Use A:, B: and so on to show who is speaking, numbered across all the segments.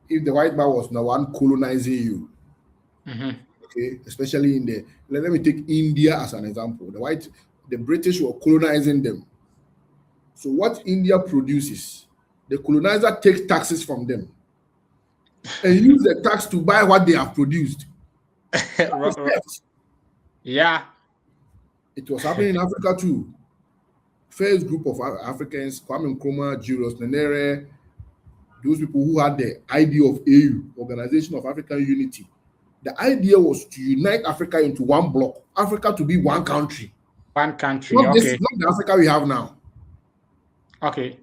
A: if the white man was the one colonizing you, okay, especially in the let me take India as an example. The British were colonizing them. So what India produces, the colonizer takes taxes from them and use the tax to buy what they have produced. That is theft.
B: Yeah.
A: It was happening in Africa too. First group of Africans, Kwame Nkrumah, Julius Nyerere, those people who had the idea of AU, Organization of African Unity. The idea was to unite Africa into one block, Africa to be one country.
B: One country. Okay.
A: Not the Africa we have now.
B: Okay.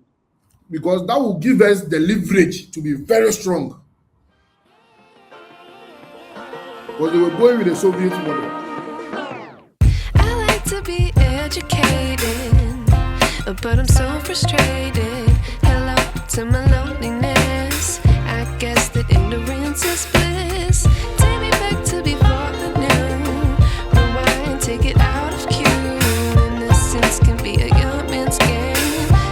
A: Because that will give us the leverage to be very strong. Because they were going with the Soviet model.
C: I like to be educated, but I'm so frustrated. Hello to my loneliness. I guess that ignorance is bliss. Take me back to before I knew. Rewind, take it out of cue. Innocence can be a young man's game.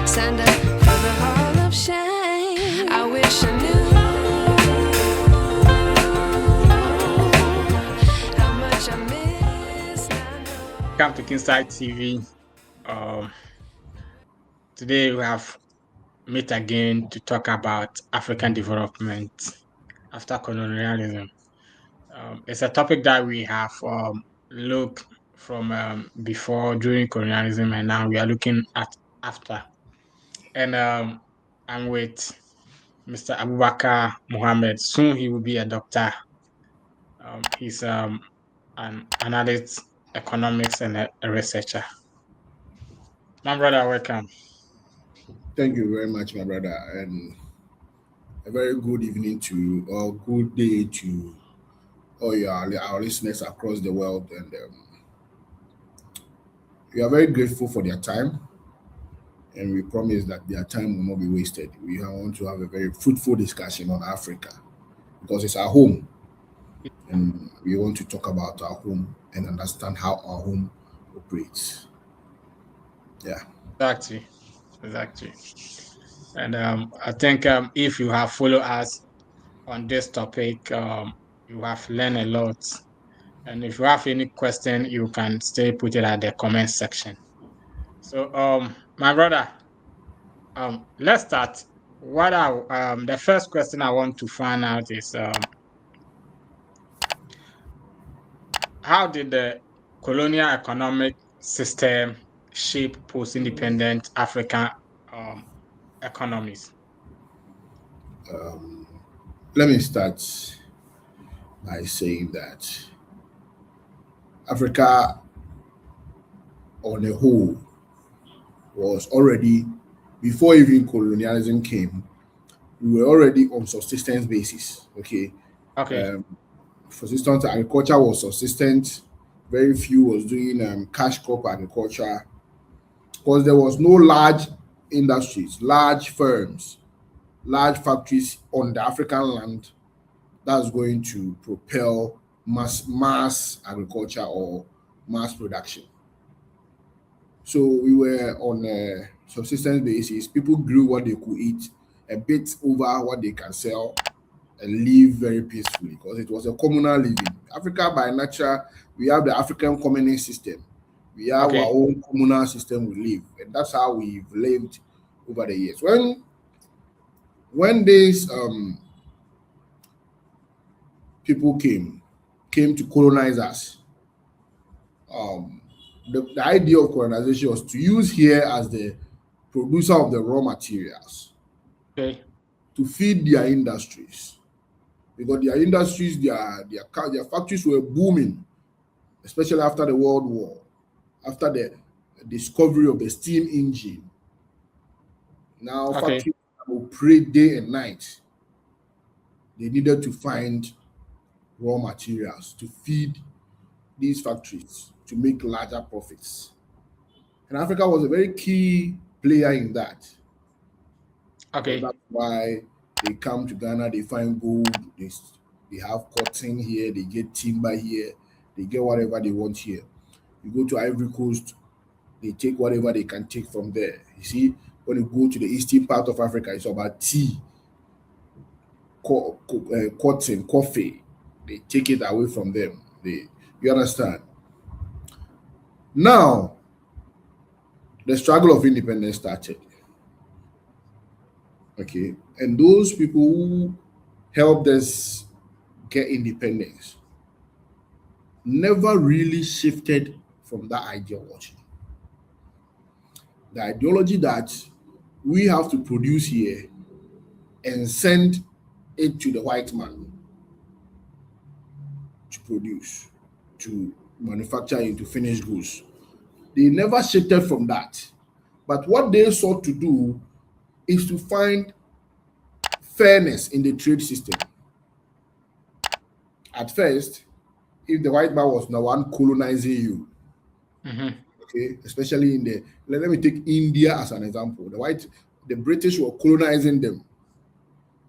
C: Signed up for the hall of shame. I wish I knew how much I miss.
B: Come to Kinside TV. Today we have met again to talk about African development after colonialism. It's a topic that we have looked from before, during colonialism, and now we are looking at after. And I'm with Mr. Abubakar Mohammed. Soon he will be a doctor. He's an analyst, economics, and a researcher. My brother, welcome.
A: Thank you very much, my brother, and a very good evening to or good day to all our listeners across the world. And we are very grateful for their time, and we promise that their time will not be wasted. We want to have a very fruitful discussion on Africa because it's our home, and we want to talk about our home and understand how our home operates. Yeah.
B: Exactly. And I think if you have followed us on this topic, you have learned a lot. And if you have any question, you can still put it at the comment section. So, my brother, let's start. What the first question I want to find out is how did the colonial economic system shape post-independent African um, economies?
A: Um, Let me start by saying that Africa on a whole was already, before even colonialism came, we were already on subsistence basis. Okay.
B: Okay.
A: Um, for instance, agriculture was subsistent. Very few was doing cash crop agriculture because there was no large industries, large firms, large factories on the African land that's going to propel mass agriculture or mass production. So we were on a subsistence basis. People grew what they could eat, a bit over what they can sell, and live very peacefully because it was a communal living. Africa, by nature, we have the African communist system. We have our
B: Okay.
A: own communal system we live, and that's how we've lived over the years. When these people came to colonize us, um, the idea of colonization was to use here as the producer of the raw materials
B: Okay.
A: to feed their industries because their industries, their factories were booming, especially after the World War, after the discovery of the steam engine. Now
B: Okay.
A: factories operate day and night. They needed to find raw materials to feed these factories to make larger profits. And Africa was a very key player in that. Because
B: Okay.
A: that's why they come to Ghana, they find gold, they have cotton here, they get timber here, they get whatever they want here. You go to Ivory Coast, they take whatever they can take from there. You see, when you go to the eastern part of Africa, it's about tea. cotton, coffee. They take it away from them. You understand? Now, the struggle of independence started. Okay, and those people who helped us get independence never really shifted from that ideology. The ideology that we have to produce here and send it to the white man to produce, to manufacture into finished goods. They never shifted from that. But what they sought to do is to find fairness in the trade system. At first, if the white man was the one colonizing you,
B: Mm-hmm.
A: okay, especially in the let me take India as an example. The British were colonizing them.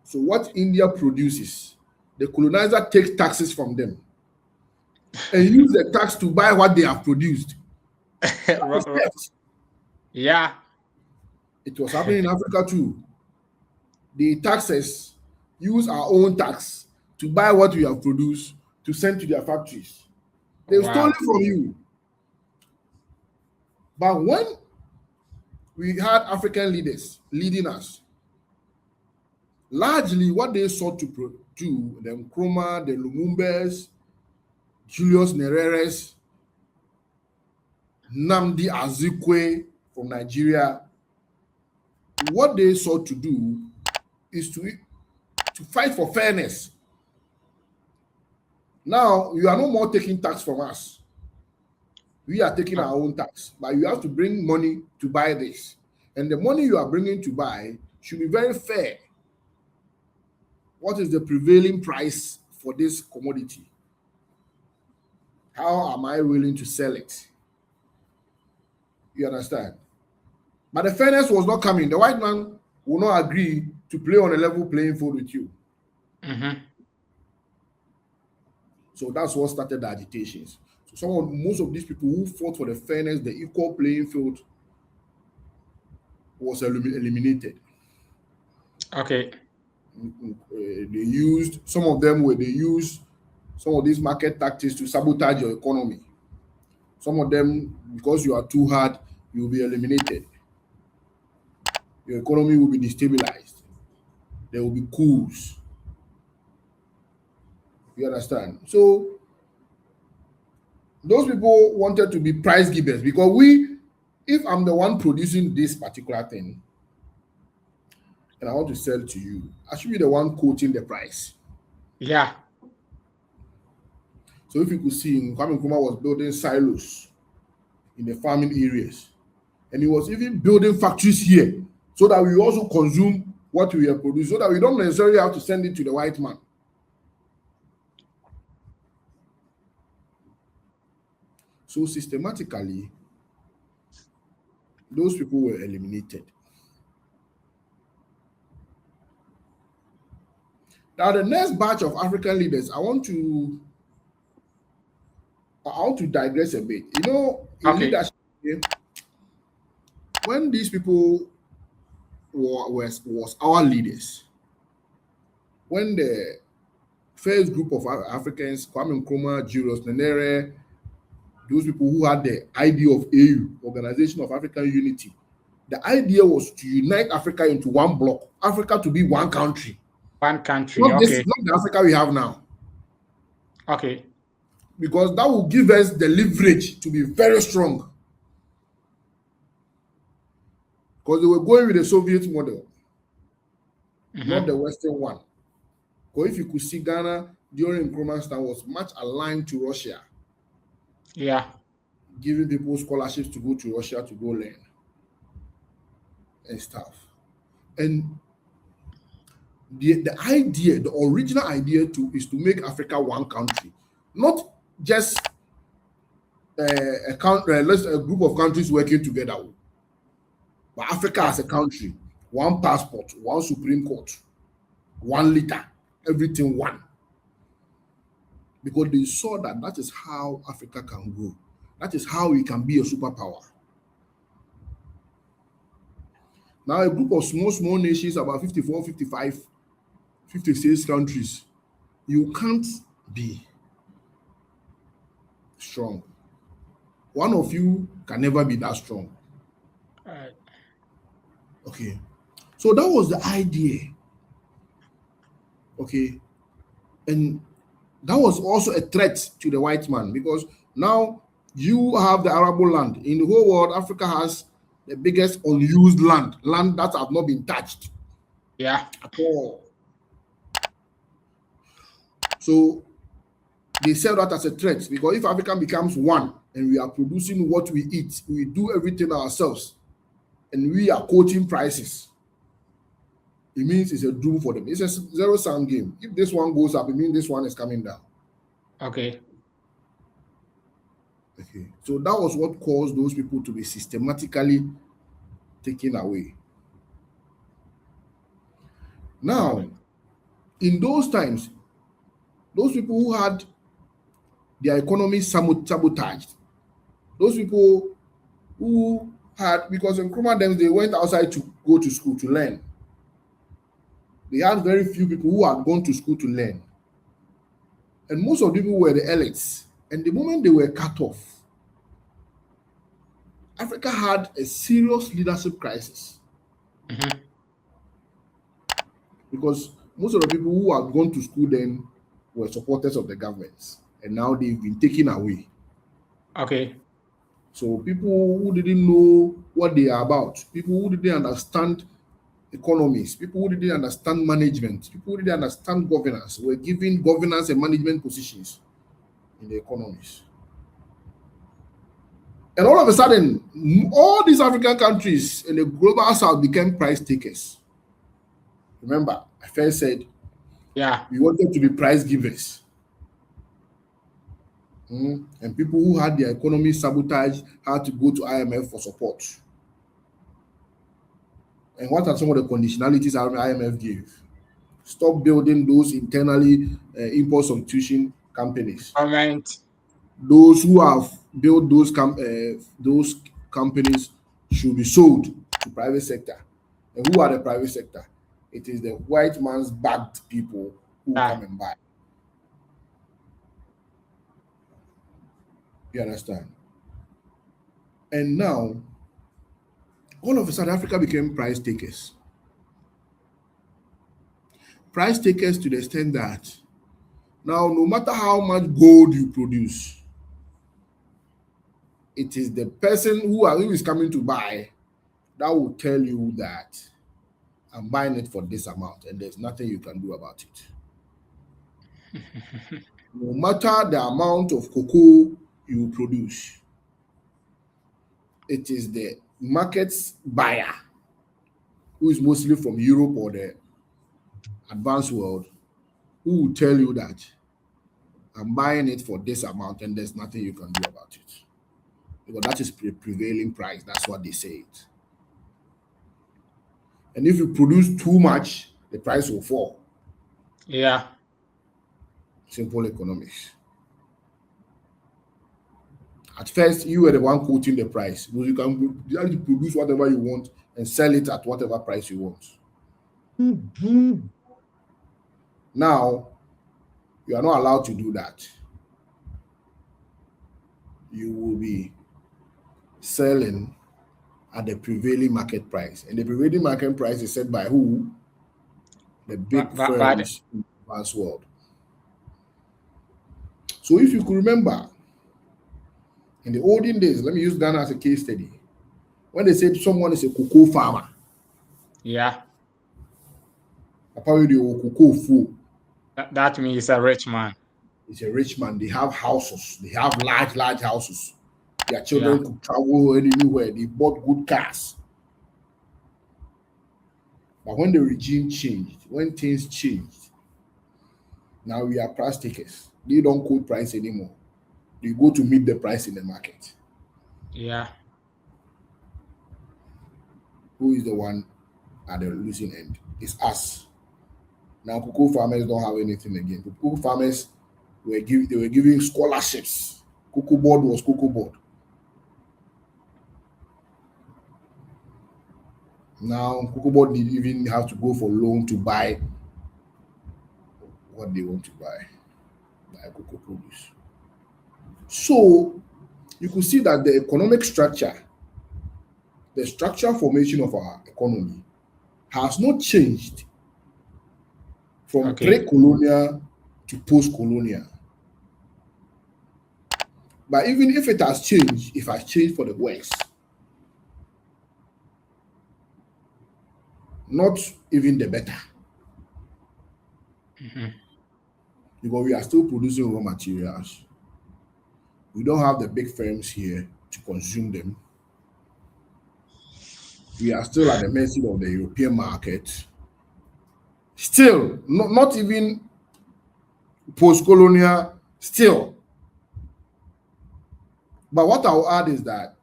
A: So what India produces, the colonizer takes taxes from them and use the tax to buy what they have produced. That
B: Ro-
A: is
B: ro-
A: theft.
B: yeah.
A: It was happening in Africa too. The taxes use our own tax to buy what we have produced to send to their factories. They've stolen
B: Wow.
A: from you. But when we had African leaders leading us, largely what they sought to do, the Nkrumah, the Lumumbas, Julius Nereres, Namdi Azikwe from Nigeria, what they sought to do is to fight for fairness. Now, you are no more taking tax from us. We are taking our own tax, but you have to bring money to buy this. And the money you are bringing to buy should be very fair. What is the prevailing price for this commodity? How am I willing to sell it? You understand? But the fairness was not coming. The white man will not agree to play on a level playing field with you.
B: Mm-hmm.
A: So that's what started the agitations. So most of these people who fought for the fairness, the equal playing field, was eliminated.
B: Okay.
A: They used some of them where they used some of these market tactics to sabotage your economy. Some of them, because you are too hard, you will be eliminated. Your economy will be destabilized. There will be coups. You understand? So those people wanted to be price givers because if I'm the one producing this particular thing and I want to sell to you, I should be the one quoting the price.
B: Yeah.
A: So if you could see, Kwame Nkrumah was building silos in the farming areas, and he was even building factories here so that we also consume what we have produced, so that we don't necessarily have to send it to the white man. So systematically, those people were eliminated. Now, the next batch of African leaders, I want to digress a bit. You know, in
B: Okay.
A: leadership, eh, when these people was our leaders, when the first group of Africans, Kwame Nkrumah, Julius Nyerere, those people who had the idea of AU, Organization of African Unity, the idea was to unite Africa into one bloc, Africa to be one country,
B: One country. Okay.
A: not the Africa we have now,
B: Okay.
A: because that will give us the leverage to be very strong. Because they were going with the Soviet model, not
B: Mm-hmm.
A: the Western one. Because if you could see Ghana during Nkrumah's time was much aligned to Russia,
B: Yeah.
A: giving people scholarships to go to Russia to go learn and stuff. And the original idea is to make Africa one country, not just a group of countries working together, but Africa
B: Yeah.
A: as a country, one passport, one Supreme Court, one leader, everything one. Because they saw that that is how Africa can grow. That is how it can be a superpower. Now, a group of small nations, about 54, 55, 56 countries, you can't be strong. One of you can never be that strong.
B: Right.
A: Okay. So that was the idea. Okay. And that was also a threat to the white man because now you have the arable land. In the whole world, Africa has the biggest unused land that have not been touched
B: Yeah.
A: at all. So they sell that as a threat because if Africa becomes one and we are producing what we eat, we do everything ourselves, and we are quoting prices, it means it's a doom for them. It's a zero sum game. If this one goes up, it means this one is coming down.
B: Okay.
A: Okay. So that was what caused those people to be systematically taken away.
B: Wow.
A: Now, in those times, those people who had their economy sabotaged, those people who had, because in Nkrumah them, they went outside to go to school to learn. They had very few people who had gone to school to learn. And most of the people were the elites. And the moment they were cut off, Africa had a serious leadership crisis
B: Mm-hmm.
A: because most of the people who had gone to school then were supporters of the governments. And now they've been taken away.
B: Okay.
A: So people who didn't know what they are about, people who didn't understand economies, people who didn't understand management, people who didn't understand governance were given governance and management positions in the economies. And all of a sudden, all these African countries in the global south became price takers. Remember, I first said
B: Yeah.
A: we wanted to be price givers. And people who had their economy sabotaged had to go to IMF for support. And what are some of the conditionalities IMF gave? Stop building those internally import substitution companies.
B: Comment.
A: Those who have built those companies should be sold to private sector. And who are the private sector? It is the white man's backed people who
B: Yeah.
A: come and buy. You understand? And now, all of a sudden, Africa became price takers. Price takers to the extent that now, no matter how much gold you produce, it is the person who is coming to buy that will tell you that I'm buying it for this amount and there's nothing you can do about it. No matter the amount of cocoa you produce, it is the market's buyer who is mostly from Europe or the advanced world who will tell you that I'm buying it for this amount and there's nothing you can do about it. Because that is the prevailing price. That's what they say it. And if you produce too much, the price will fall.
B: Yeah.
A: Simple economics. At first, you were the one quoting the price. Because you can actually produce whatever you want and sell it at whatever price you want. Now, you are not allowed to do that. You will be selling at the prevailing market price. And the prevailing market price is set by who? The big
B: But
A: firms in the advanced world. So if you could remember, in the olden days, let me use Ghana as a case study. When they said someone is a cocoa farmer,
B: yeah,
A: apparently the cocoa fool
B: that means a rich man.
A: is a rich man. They have houses. They have large houses. Their
B: Yeah.
A: children could travel anywhere. They bought good cars. But when the regime changed, when things changed, now we are price takers. They don't quote price anymore. They go to meet the price in the market.
B: Yeah.
A: Who is the one at the losing end? It's us. Now cocoa farmers don't have anything again. Cocoa farmers they were giving scholarships. Cocoa board was cocoa board. Now cocoa board didn't even have to go for loan to buy what they want to buy cocoa produce. So you could see that the economic structure, the structural formation of our economy has not changed from
B: Okay.
A: pre-colonial to post-colonial. But even if it has changed, it has changed for the worse. Not even the better.
B: Mhm.
A: Because we are still producing raw materials. We don't have the big firms here to consume them. We are still at the mercy of the European market. Still, not even post-colonial, still. But what I'll add is that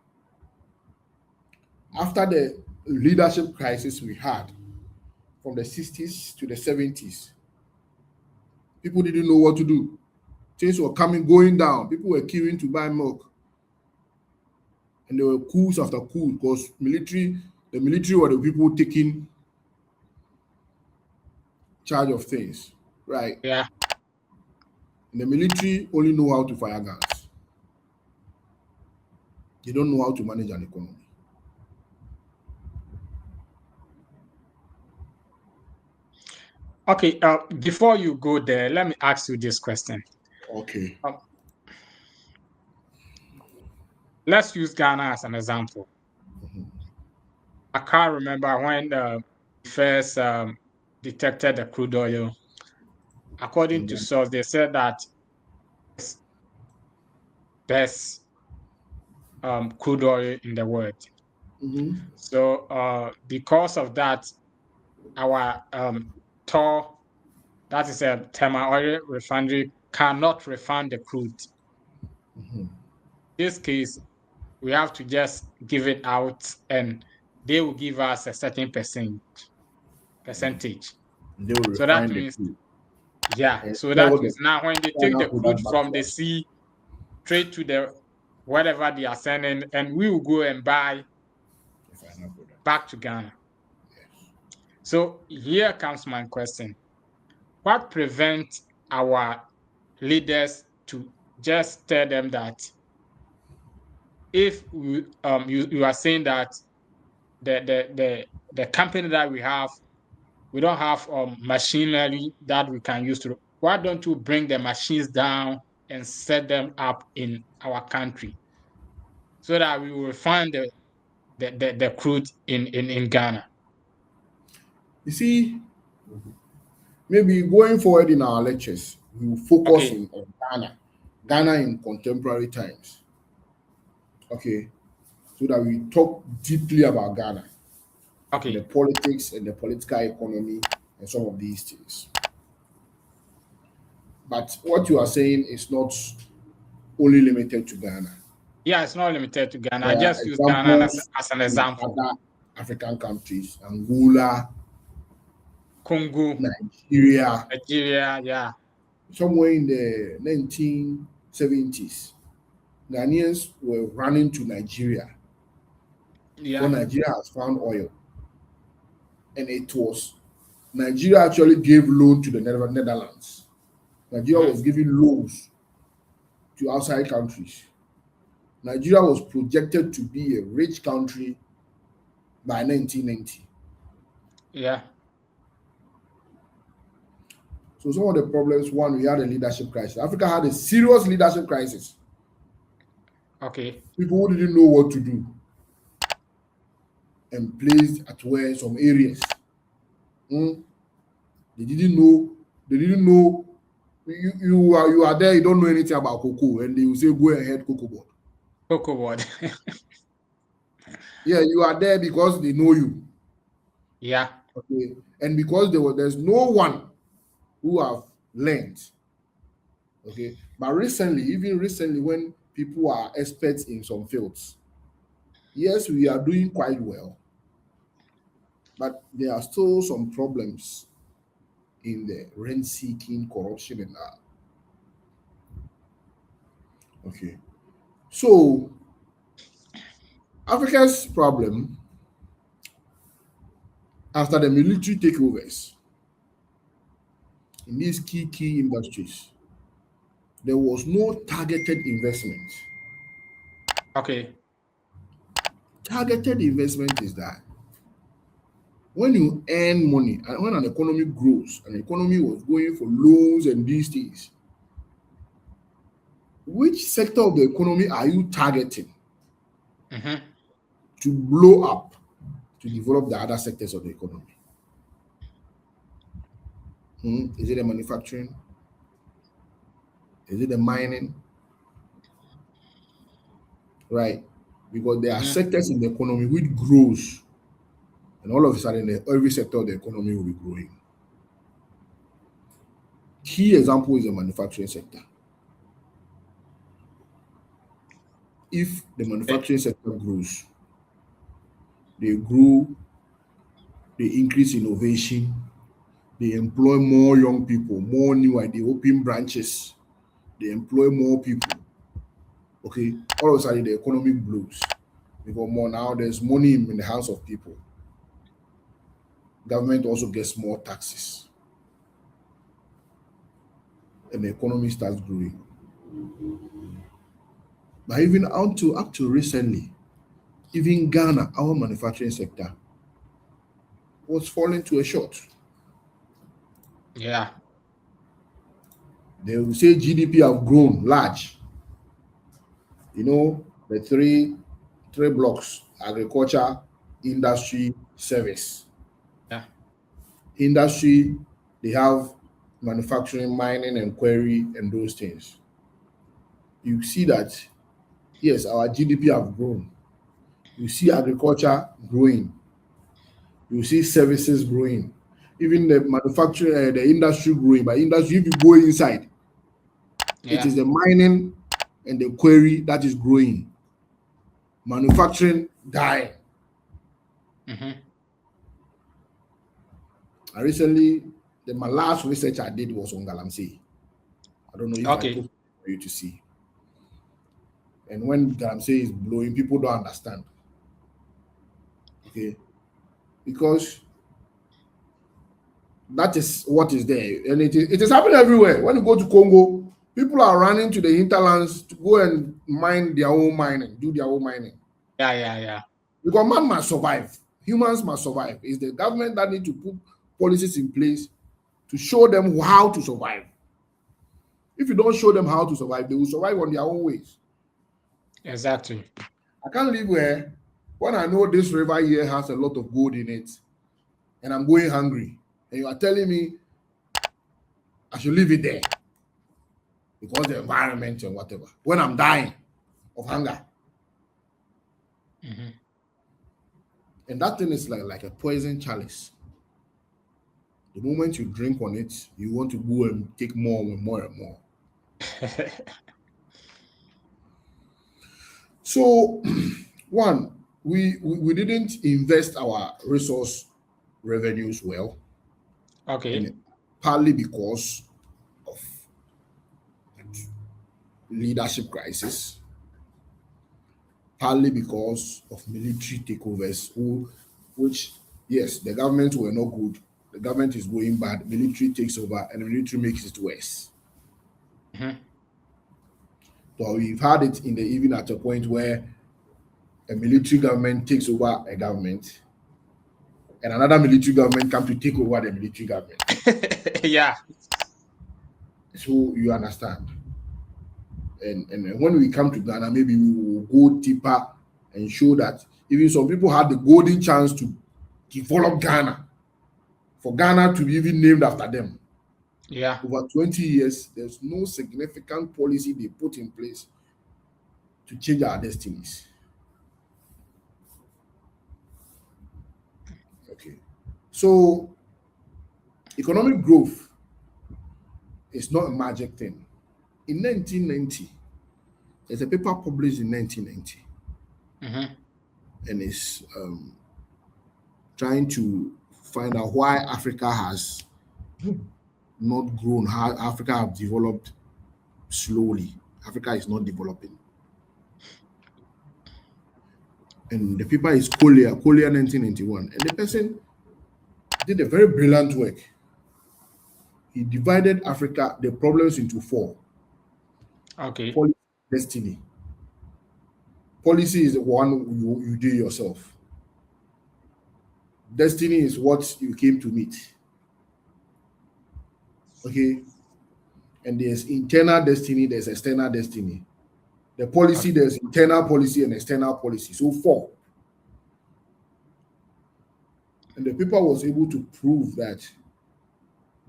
A: after the leadership crisis we had from the 60s to the 70s, people didn't know what to do. Things were going down. People were queuing to buy milk. And there were coups after coups because the military were the people taking charge of things, right?
B: Yeah.
A: And the military only know how to fire guns. They don't know how to manage an economy.
B: Okay. Before you go there, let me ask you this question.
A: Okay.
B: Um, let's use Ghana as an example. I can't remember when first detected the crude oil. According to
A: Mm-hmm.
B: source, they said that it's best crude oil in the world.
A: Mm-hmm.
B: So because of that, our TOR, that is a thermal oil refinery, cannot refine the crude.
A: Mm-hmm.
B: In this case, we have to just give it out, and they will give us a certain percentage.
A: They will
B: So that
A: refine the
B: means,
A: crude
B: yeah.
A: and
B: So
A: sell
B: that
A: the
B: means now when they take
A: final
B: the crude
A: product back
B: from
A: to
B: the
A: us.
B: sea straight to the whatever they are sending, and we will go and buy
A: The final product.
B: back to Ghana. So here comes my question. What prevents our leaders to just tell them that if you are saying that the company that we have, we don't have machinery that we can use to, why don't you bring the machines down and set them up in our country so that we will find the crude in Ghana?
A: You see, maybe going forward in our lectures, we will focus
B: Okay,
A: on Ghana, Ghana in contemporary times. Okay, so that we talk deeply about Ghana and the
B: okay,
A: politics and the political economy and some of these things. But what you are saying is not only limited to Ghana.
B: yeah, it's not limited to Ghana. I
A: There are
B: just use Ghana
A: examples
B: as an
A: in
B: example.
A: other African countries, Angola,
B: Congo,
A: Nigeria,
B: Nigeria, yeah,
A: somewhere in the 1970s. Ghanaians were running to Nigeria
B: yeah,
A: because Nigeria has found oil. And it was Nigeria actually gave loan to the Netherlands. Nigeria
B: mhm,
A: was giving loans to outside countries. Nigeria was projected to be a rich country by 1990.
B: yeah,
A: So some of the problems, one, we had a leadership crisis. Africa had a serious leadership crisis.
B: okay,
A: People who didn't know what to do and placed at where some areas. Mm, they didn't know. They didn't know. You are there. You don't know anything about cocoa, and they will say, "Go ahead, cocoa board."
B: cocoa board,
A: Yeah, you are there because they know you.
B: yeah,
A: Okay, and because there's no one who have learned. Okay, but recently, even recently, when people are experts in some fields, yes, we are doing quite well, but there are still some problems in the rent seeking, corruption, and that. Okay, so Africa's problem after the military takeovers in these key industries, there was no targeted investment.
B: Okay.
A: Targeted investment is that when you earn money and when an economy grows, an economy was going for loans and these things, which sector of the economy are you targeting
B: Mm-hmm.
A: to blow up to develop the other sectors of the economy? Is it the manufacturing? Is it the mining? Right? Because there are
B: Mm-hmm.
A: sectors in the economy which grows, and all of a sudden, every sector of the economy will be growing. Key example is the manufacturing sector. If the
B: Okay.
A: manufacturing sector grows, they grow, they increase innovation, they employ more young people, more new ideas, they open branches, they employ more people. Okay, all of a sudden the economy blows because more now there's money in the hands of people. Government also gets more taxes, and the economy starts growing. But even up to recently, even Ghana, our manufacturing sector was falling to a short.
B: Yeah.
A: They will say GDP have grown large. The three blocks: agriculture, industry, service.
B: Yeah.
A: Industry, they have manufacturing, mining, and quarry, and those things. You see that yes, our GDP have grown. You see agriculture growing. You see services growing. Even the manufacturing, the industry growing. But industry, if you go inside, it
B: Yeah.
A: is the mining and the quarry that is growing. Manufacturing dying.
B: Mm-hmm.
A: And recently, my last research I did was on Galamsey. I don't know if I put
B: Okay.
A: for you to see. And when Galamsey is blowing, people don't understand. Okay, because that is what is there, and it is happening everywhere. When you go to Congo, people are running to the hinterlands to go and mine their own mining, do their own mining.
B: Yeah. Yeah. Yeah.
A: Because man must survive. Humans must survive. It's the government that need to put policies in place to show them how to survive. If you don't show them how to survive, they will survive on their own ways.
B: Exactly.
A: I can't live where when I know this river here has a lot of gold in it and I'm going hungry, and you are telling me I should leave it there because the environment and whatever. When I'm dying of hunger,
B: Mm-hmm.
A: and that thing is like a poison chalice. The moment you drink on it, you want to go and take more and more and more. So, one, we didn't invest our resource revenues well, and
B: Okay.
A: partly because of leadership crisis, partly because of military takeovers, which yes, the government were not good. The government is going bad. Military takes over, and the military makes it worse.
B: Mm-hmm.
A: So we've had it in the even at a point where a military government takes over a government, and another military government come to take over the military government.
B: Yeah.
A: So you understand. And when we come to Ghana, maybe we will go deeper and show that even some people had the golden chance to develop Ghana, for Ghana to be even named after them.
B: Yeah.
A: Over 20 years, there's no significant policy they put in place to change our destinies. Okay. So economic growth is not a magic thing. In 1990, there's a paper published in 1990,
B: Mm-hmm.
A: and it's trying to find out why Africa has not grown, how Africa have developed slowly. Africa is not developing. And the paper is Collier 1991. And the person did a very brilliant work. he divided Africa, the problems into four.
B: Okay.
A: Policy, destiny. Policy is the one you do yourself. Destiny is what you came to meet. Okay. And there's internal destiny, there's external destiny. The policy,
B: Okay.
A: there's internal policy and external policy. So four. And the paper was able to prove that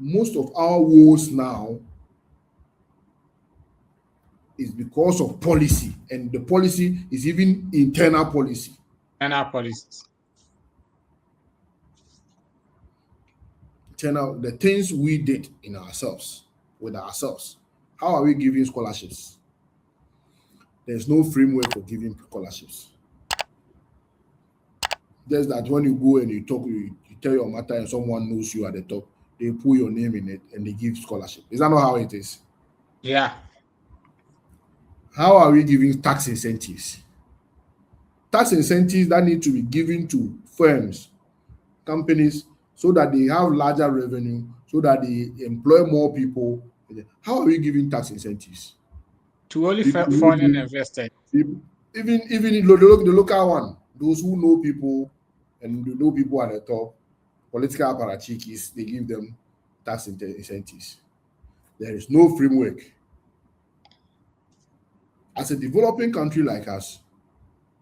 A: most of our woes now is because of policy, and the policy is even internal policy.
B: And our policies.
A: Internal, the things we did in ourselves, with ourselves. How are we giving scholarships? There's no framework for giving scholarships. Just that when you go and you talk, you tell your matter and someone knows you at the top, they put your name in it and they give scholarship. Is that not how it is?
B: Yeah.
A: How are we giving tax incentives? Tax incentives that need to be given to firms, companies, so that they have larger revenue, so that they employ more people. How are we giving tax incentives?
B: To only
A: People who
B: foreign
A: do,
B: investors.
A: people, even the local one, those who know people and know people at the top, political apparatchiks, they give them tax incentives. There is no framework. As a developing country like us,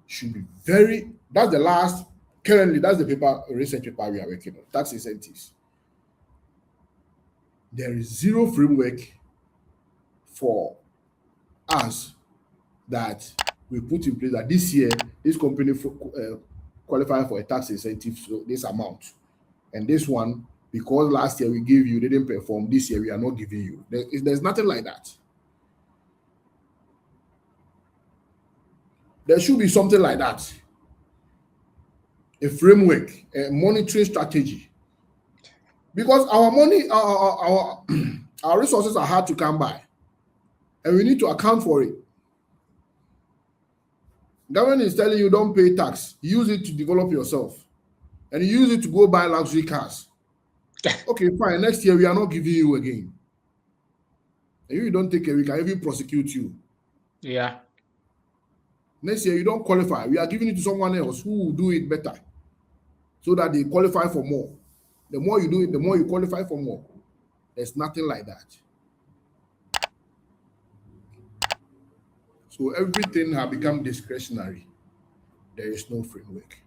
A: should be very. That's the last. Currently, that's the paper research paper we are working on. Tax incentives. There is zero framework for us that we put in place that this year this company qualify for a tax incentive, so this amount, and this one, because last year we gave you, didn't perform, this year we are not giving you. There's nothing like that. There should be something like that, a framework, a monitoring strategy, because our money, our resources are hard to come by, and we need to account for it. Government is telling you don't pay tax, use it to develop yourself, and you use it to go buy luxury cars. Okay, fine. Next year we are not giving you again. And if you don't take care, we can even prosecute you.
B: Yeah.
A: Next year you don't qualify, we are giving it to someone else who will do it better, so that they qualify for more. The more you do it, the more you qualify for more. There's nothing like that. So everything has become discretionary. There is no framework.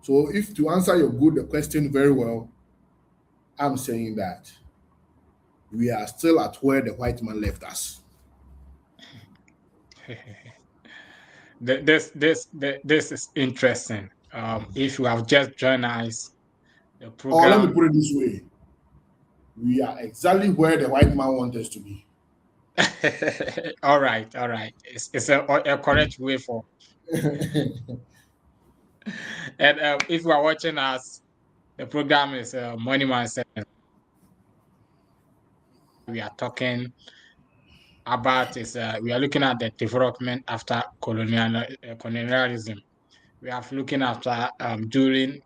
A: So if to answer your the question very well, I'm saying that we are still at where the white man left us.
B: This is interesting. If you have just joined us, the
A: Or let me
B: program.
A: put it this way: we are exactly where the white man wants us to be.
B: All right, all right. It's a correct way for. And if you are watching us, the program is Money Man 7. We are talking about is we are looking at the development after colonialism. We are looking after during,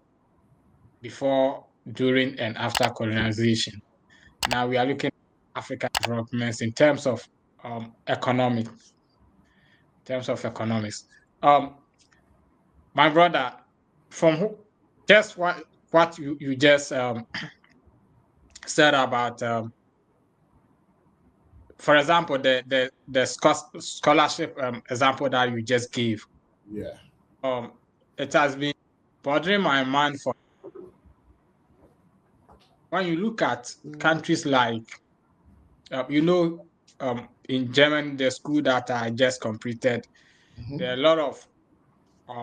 B: before, during, and after colonization. Now we are looking at African developments in terms of economic, terms of economics. Um, my brother, from just what you just said about, for example, the scholarship example that you just gave,
A: Yeah.
B: um, it has been bothering my mind for when you look at countries like, in Germany, the school that I just completed,
A: Mhm.
B: there are a lot of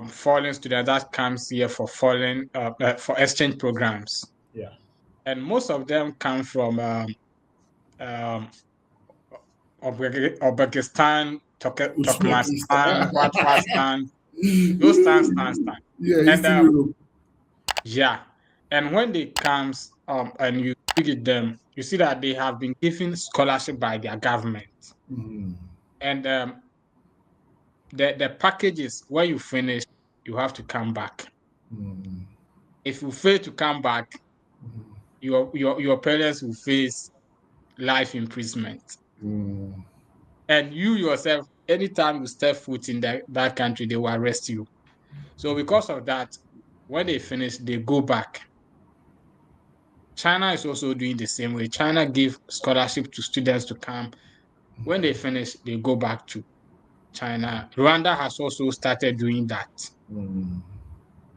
B: foreign students that comes here for for exchange programs,
A: Yeah.
B: and most of them come from um, Uzbekistan, Turkmenistan,
A: Uzbekistan.
B: Pakistan, those stands,
A: Yeah,
B: and
A: Eastern Europe.
B: yeah, and when they comes and you speak with them, you see that they have been given scholarship by their government,
A: Mm,
B: and the package is when you finish, you have to come back.
A: mm,
B: If you fail to come back,
A: mm.
B: your parents will face life imprisonment.
A: Mm.
B: And you yourself, anytime you step foot in that country, they will arrest you. So because of that, when they finish, they go back. China is also doing the same way. China give scholarship to students to come. When they finish, they go back to China. Rwanda has also started doing that.
A: Mm.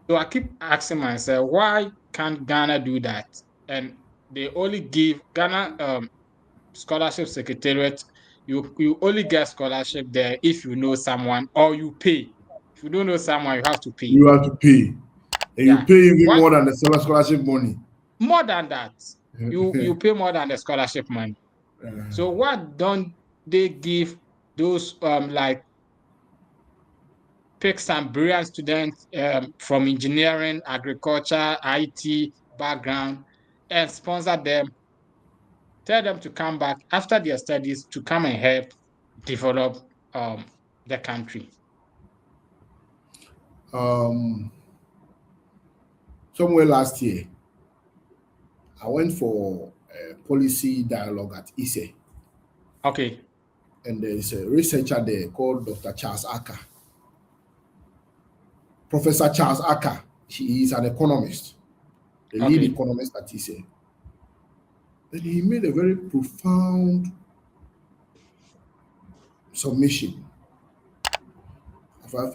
B: So I keep asking myself, why can't Ghana do that? And they only give Ghana scholarship secretariat. You only get scholarship there if you know someone or you pay. If you don't know someone, you have to pay.
A: You have to pay, and you
B: Yeah.
A: pay even
B: Why
A: more than the scholarship money.
B: more than that? You pay more than the scholarship money. So why don't they give those like pick some brilliant students from engineering, agriculture, IT background and sponsor them, tell them to come back after their studies to come and help develop um, the country.
A: um, Somewhere last year, I went for a policy dialogue at ISE,
B: Okay,
A: and there's a researcher there called Dr. Charles Aka. Professor Charles Aka, he is an economist, the lead
B: okay,
A: economist at ISE. And he made a very profound submission.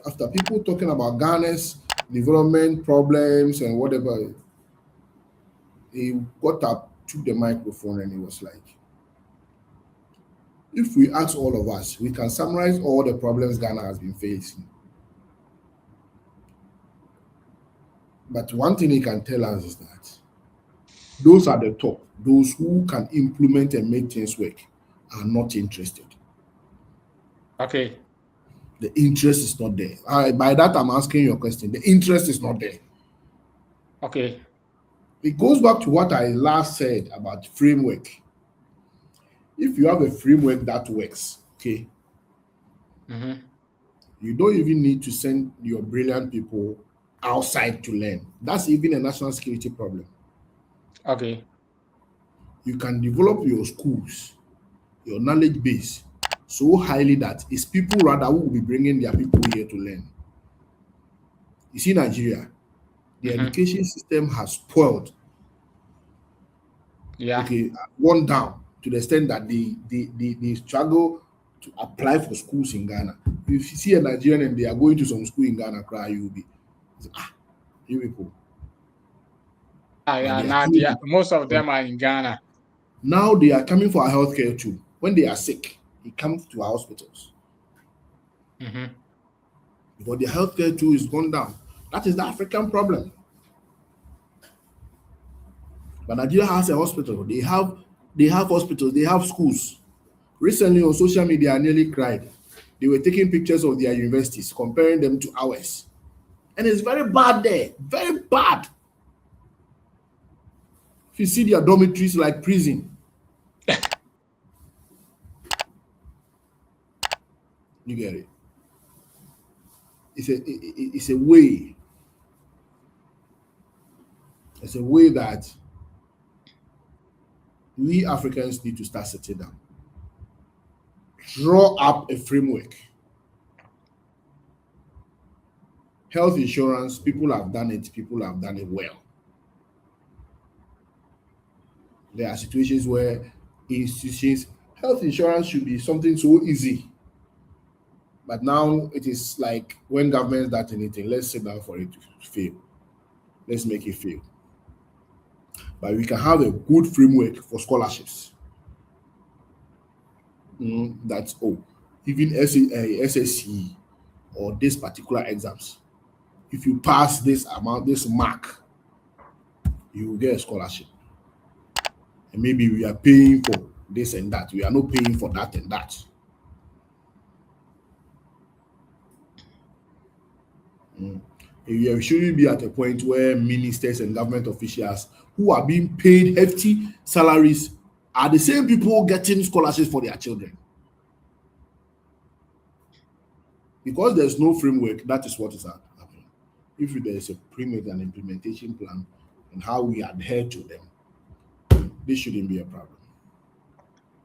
A: After people talking about Ghana's development problems and whatever, he got up, took the microphone, and he was like, if we ask all of us, we can summarize all the problems Ghana has been facing. But one thing he can tell us is that those at the top, those who can implement and make things work, are not interested.
B: okay,
A: The interest is not there. By that, I'm asking your question. The interest is not there.
B: okay,
A: It goes back to what I last said about framework. If you have a framework that works, okay,
B: mm-hmm.
A: you don't even need to send your brilliant people outside to learn. That's even a national security problem.
B: Okay,
A: You can develop your schools, your knowledge base so highly that it's people rather who will be bringing their people here to learn. You see, Nigeria, the
B: mm-hmm.
A: education system has spoiled,
B: Yeah,
A: okay, gone down to the extent that they struggle to apply for schools in Ghana. If you see a Nigerian and they are going to some school in Ghana, cry, you will be, you people. But
B: yeah.
A: they are
B: Now,
A: coming to,
B: most of
A: but
B: them are in Ghana.
A: now they are coming for our healthcare too. When they are sick, they come to our hospitals
B: Mm-hmm.
A: because their healthcare too is gone down. That is the African problem. But Nigeria has a hospital. They have hospitals. They have schools. Recently on social media, I nearly cried. They were taking pictures of their universities, comparing them to ours, and it's very bad there. Very bad. If you see their dormitories like prison, you get it. It's a way. It's a way that we Africans need to start sitting down, draw up a framework. Health insurance, people have done it. People have done it well. There are situations where institutions, health insurance should be something so easy. But now it is like when governments start anything, let's sit down for it to fail. Let's make it fail. But we can have a good framework for scholarships. That's all. Even SSC or this particular exams. If you pass this amount, this mark, you will get a scholarship. And maybe we are paying for this and that. We are not paying for that and that. We shouldn't be at a point where ministers and government officials who are being paid hefty salaries are the same people getting scholarships for their children. Because there's no framework, that is what is happening. If there is a framework and implementation plan and how we adhere to them, this shouldn't be a problem.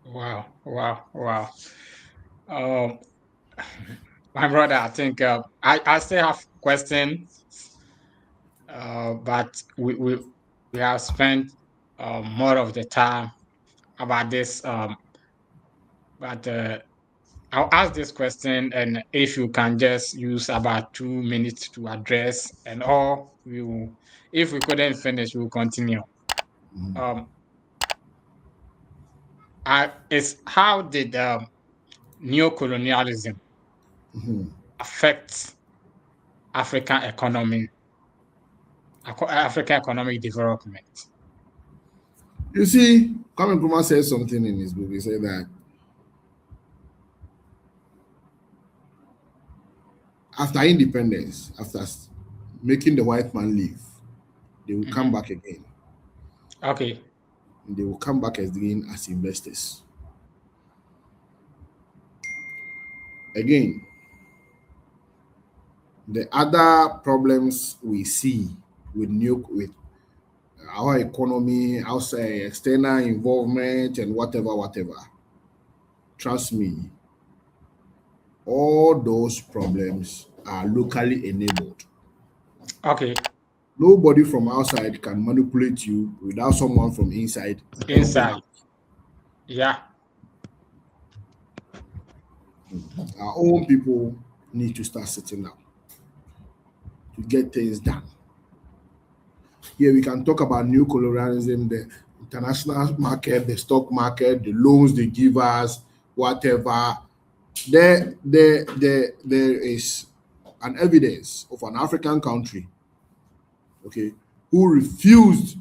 B: Wow, wow, wow. Um, my brother, I think I still have questions, but we have spent more of the time about this. But I'll ask this question, and if you can just use about 2 minutes to address, and all we will, if we couldn't finish, we'll continue. Um, it's how did neocolonialism
A: Mhm.
B: affect African economy, African economic development?
A: You see, Kwame Nkrumah said something in his book. He said that after independence, after making the white man leave, they will come
B: Mhm.
A: back again.
B: Okay.
A: And they will come back again as investors. Again, the other problems we see with our economy, outside external involvement, and whatever. Trust me, all those problems are locally enabled.
B: Okay.
A: Nobody from outside can manipulate you without someone from inside helping
B: Inside.
A: out.
B: Yeah.
A: Our own people need to start sitting down to get things done. Here we can talk about new colonialism, the international market, the stock market, the loans they give us, whatever. There is an evidence of an African country, okay, who refused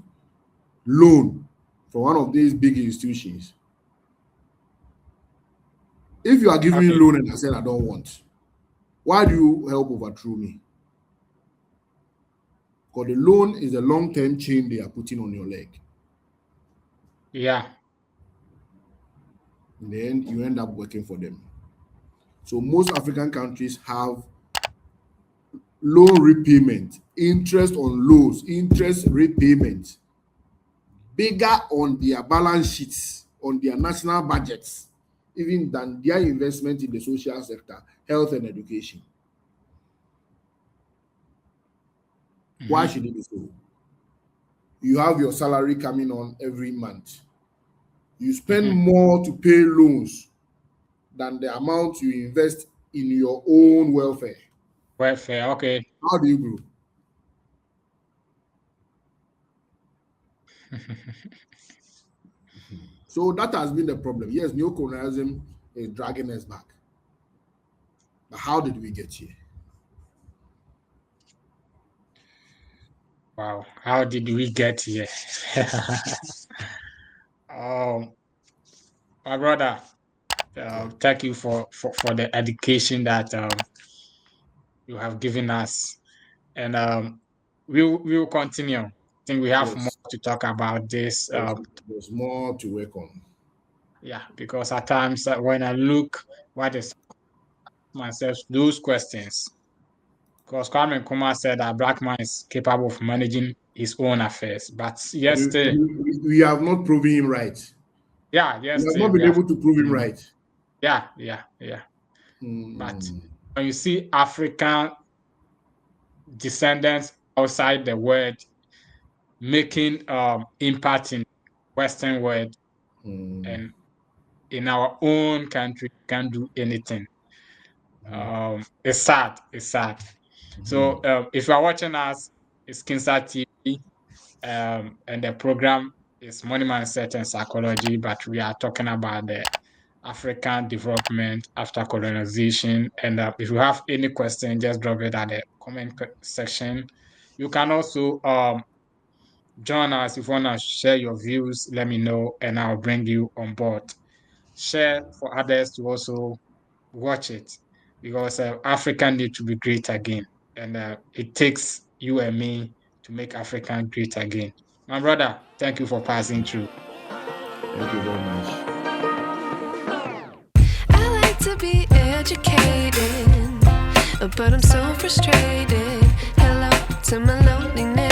A: loan from one of these big institutions. If you are giving me
B: Okay.
A: loan and I said I don't want, why do you help overthrow me? Because the loan is a long-term chain they are putting on your leg.
B: Yeah.
A: In the end, you end up working for them. So most African countries have loan repayment, interest on loans, interest repayment, bigger on their balance sheets, on their national budgets, even than their investment in the social sector, health and education. Why
B: Mhm.
A: should it be so? You have your salary coming on every month. You spend
B: Mhm.
A: more to pay loans than the amount you invest in your own welfare.
B: Welfare. Okay.
A: How do you grow? So that has been the problem. Yes, neocolonialism is dragging us back. But how did we get here?
B: Wow. How did we get here? um, my brother,
A: Yeah.
B: thank you for the education that you have given us. And we'll continue. I think we have more
A: Yes.
B: to talk about this.
A: There's more to work on.
B: Yeah, because at times when I look what is myself those questions, because Kwame Nkrumah said that black man is capable of managing his own affairs, but yes, still,
A: We have not proven him right.
B: yeah,
A: We
B: yes,
A: have
B: still,
A: not
B: we
A: been
B: have,
A: able to prove him
B: mm,
A: right.
B: yeah. But
A: Hmm.
B: when you see African descendants outside the world making impact in Western world
A: Hmm.
B: and in our own country can't do anything. It's sad. It's sad. So if you are watching us, it's Kinsa TV, and the program is Money Mindset and Psychology, but we are talking about the African development after colonization. And if you have any question, just drop it at the section. You can also join us if you want to share your views. Let me know, and I'll bring you on board. Share for others to also watch it because Africa need to be great again, and it takes you and me to make Africa great again. My brother, thank you for passing through.
A: Thank you very much.
C: I like to be educated, but I'm so frustrated. Hello to my loneliness.